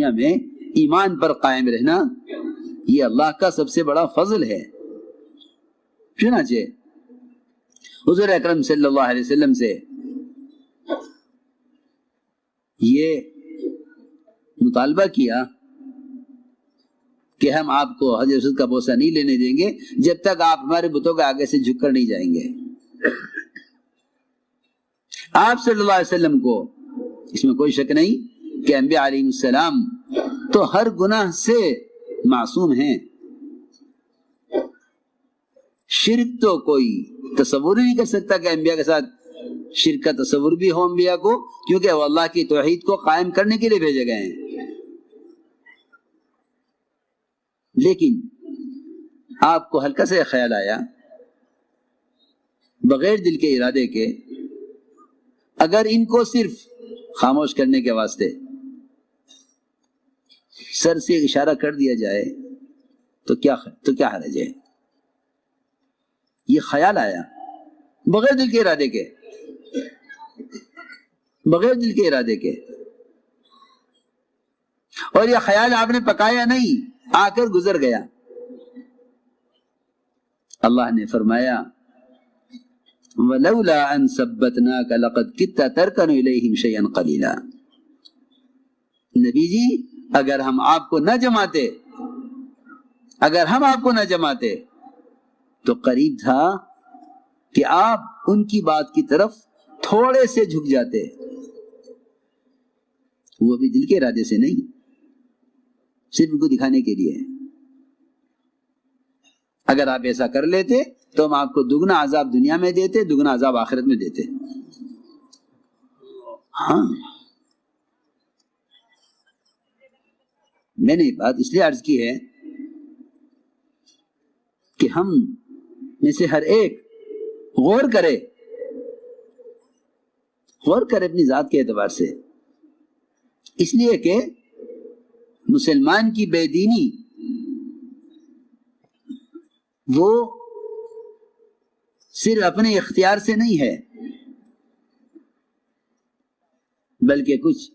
دنیا میں ایمان پر قائم رہنا یہ اللہ کا سب سے بڑا فضل ہے۔ چنانچہ حضور اکرم صلی اللہ علیہ وسلم سے یہ مطالبہ کیا کہ ہم آپ کو حجر اسود کا بوسہ نہیں لینے دیں گے جب تک آپ ہمارے بتوں کے آگے سے جھک کر نہیں جائیں گے۔ آپ صلی اللہ علیہ وسلم کو اس میں کوئی شک نہیں کہ انبیاء علیہ السلام تو ہر گناہ سے معصوم ہیں۔ شرک تو کوئی تصور نہیں کر سکتا کہ انبیاء کے ساتھ شرک کا تصور بھی ہو انبیاء کو، کیونکہ وہ اللہ کی توحید کو قائم کرنے کے لیے بھیجے گئے ہیں۔ لیکن آپ کو ہلکا سے خیال آیا بغیر دل کے ارادے کے، اگر ان کو صرف خاموش کرنے کے واسطے سر سے اشارہ کر دیا جائے تو کیا حرج ہے؟ یہ خیال آیا بغیر دل کے ارادے کے، بغیر دل کے ارادے کے، اور یہ خیال آپ نے پکایا نہیں، آ کر گزر گیا۔ اللہ نے فرمایا وَلَوْلَا أَن ثَبَّتْنَاكَ لَقَدْ كِدتَّ تَرْكَنُ إِلَيْهِمْ شَيْئًا قَلِيلًا۔ نبی جی اگر ہم آپ کو نہ جماتے تو قریب تھا کہ آپ ان کی بات کی طرف تھوڑے سے جھک جاتے، وہ بھی دل کے ارادے سے نہیں، صرف ان کو دکھانے کے لیے۔ اگر آپ ایسا کر لیتے تو ہم آپ کو دگنا عذاب دنیا میں دیتے، دگنا عذاب آخرت میں دیتے۔ ہاں، میں نے بات اس لیے عرض کی ہے کہ ہم میں سے ہر ایک غور کرے اپنی ذات کے اعتبار سے، اس لیے کہ مسلمان کی بے دینی وہ صرف اپنے اختیار سے نہیں ہے، بلکہ کچھ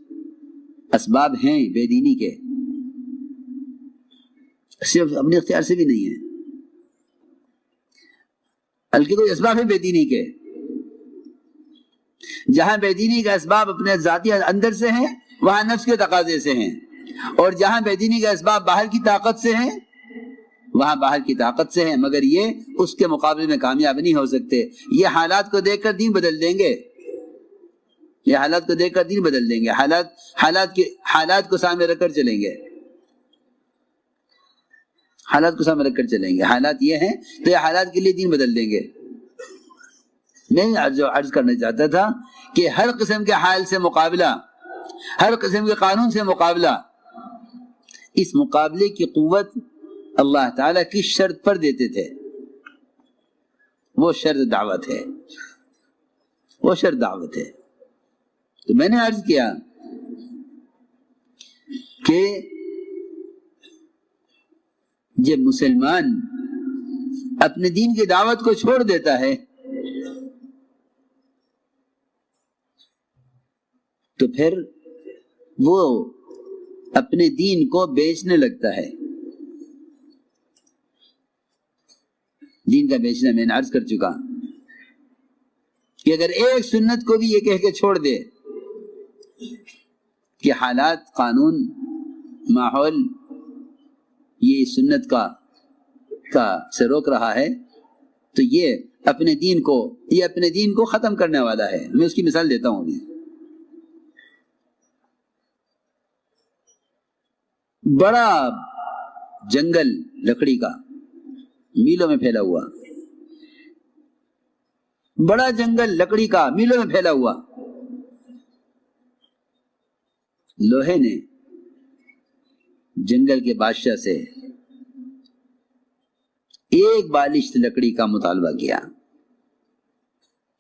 اسباب ہیں بے دینی کے، صرف اپنے اختیار سے بھی نہیں ہے، بلکہ کوئی اسباب ہے بے دینی کے۔ جہاں بے دینی کا اسباب اپنے ذاتی اندر سے ہیں وہاں نفس کے تقاضے سے ہیں، اور جہاں بے دینی کا اسباب باہر کی طاقت سے ہیں وہاں باہر کی طاقت سے ہیں، مگر یہ اس کے مقابلے میں کامیاب نہیں ہو سکتے۔ یہ حالات کو دیکھ کر دین بدل دیں گے، یہ حالات کو دیکھ کر دین بدل دیں گے، حالات کو سامنے رکھ کر چلیں گے، حالات کو سامنے رکھ کر چلیں گے۔ حالات یہ ہیں تو یہ حالات کے لیے دین بدل دیں گے۔ میں جو عرض کرنا چاہتا تھا کہ ہر قسم کے حال سے مقابلہ، ہر قسم کے قانون سے مقابلہ، اس مقابلے کی قوت اللہ تعالیٰ کی شرط پر دیتے تھے، وہ شرط دعوت ہے، وہ شرط دعوت ہے۔ تو میں نے عرض کیا کہ جب مسلمان اپنے دین کی دعوت کو چھوڑ دیتا ہے تو پھر وہ اپنے دین کو بیچنے لگتا ہے۔ دین کا بیچنا میں نے عرض کر چکا کہ اگر ایک سنت کو بھی یہ کہہ کے چھوڑ دے کہ حالات، قانون، ماحول یہ سنت کا سے روک رہا ہے تو یہ اپنے دین کو ختم کرنے والا ہے۔ میں اس کی مثال دیتا ہوں ابھی۔ بڑا جنگل لکڑی کا میلوں میں پھیلا ہوا، بڑا جنگل لکڑی کا میلوں میں پھیلا ہوا، لوہے نے جنگل کے بادشاہ سے ایک بالشت لکڑی کا مطالبہ کیا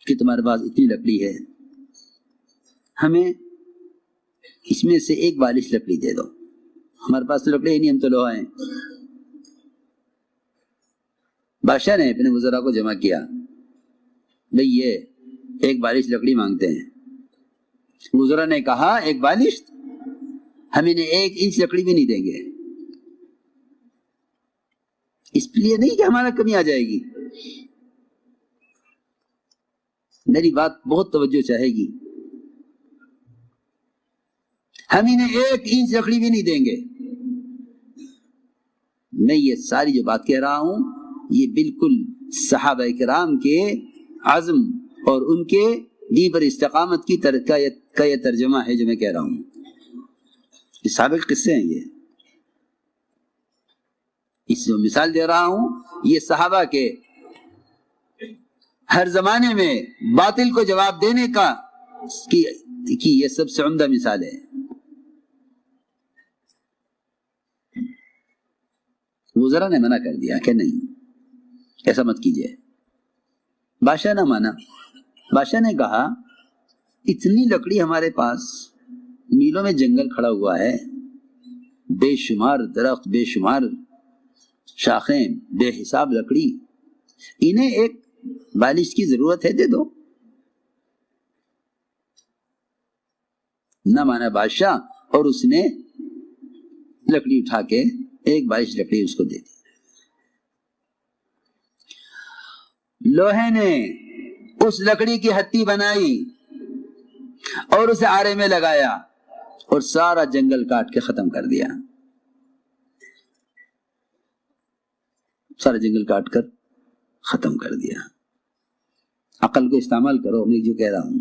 کہ تمہارے پاس اتنی لکڑی ہے، ہمیں اس میں سے ایک بالشت لکڑی دے دو۔ ہمارے پاس تو لکڑی ہی نہیں، ہم تو لوہا ہیں۔ بادشاہ نے اپنے وزراء کو جمع کیا، بھئی یہ ایک بالشت لکڑی مانگتے ہیں۔ وزراء نے کہا ایک بالشت؟ ہم انہیں 1 انچ لکڑی بھی نہیں دیں گے. اس لیے نہیں کہ ہمارا کمی آ جائے گی، میری بات بہت توجہ چاہے گی. ہم انہیں 1 انچ لکڑی بھی نہیں دیں گے. میں یہ ساری جو بات کہہ رہا ہوں یہ بالکل صحابہ کرام کے عزم اور ان کے دین پر استقامت کی کا یہ ترجمہ ہے جو میں کہہ رہا ہوں. یہ سابق قصے ہیں. یہ اس جو مثال دے رہا ہوں یہ صحابہ کے ہر زمانے میں باطل کو جواب دینے کا کی یہ سب سے عمدہ مثال ہے. وزراء نے منع کر دیا کہ نہیں ایسا مت کیجیے. بادشاہ نہ مانا. بادشاہ نے کہا اتنی لکڑی ہمارے پاس، میلوں میں جنگل کھڑا ہوا ہے، بے شمار درخت، بے شمار شاخیں، بے حساب لکڑی، انہیں 1 بالش کی ضرورت ہے، دے دو. نہ مانا بادشاہ اور اس نے لکڑی اٹھا کے 1 بالش لکڑی اس کو دے دی. لوہے نے اس لکڑی کی ہتھی بنائی اور اسے آرے میں لگایا اور سارا جنگل کاٹ کے ختم کر دیا. سارا جنگل کاٹ کر ختم کر دیا. عقل کو استعمال کرو، میں جو کہہ رہا ہوں.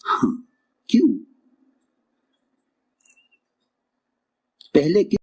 ہاں کیوں؟ پہلے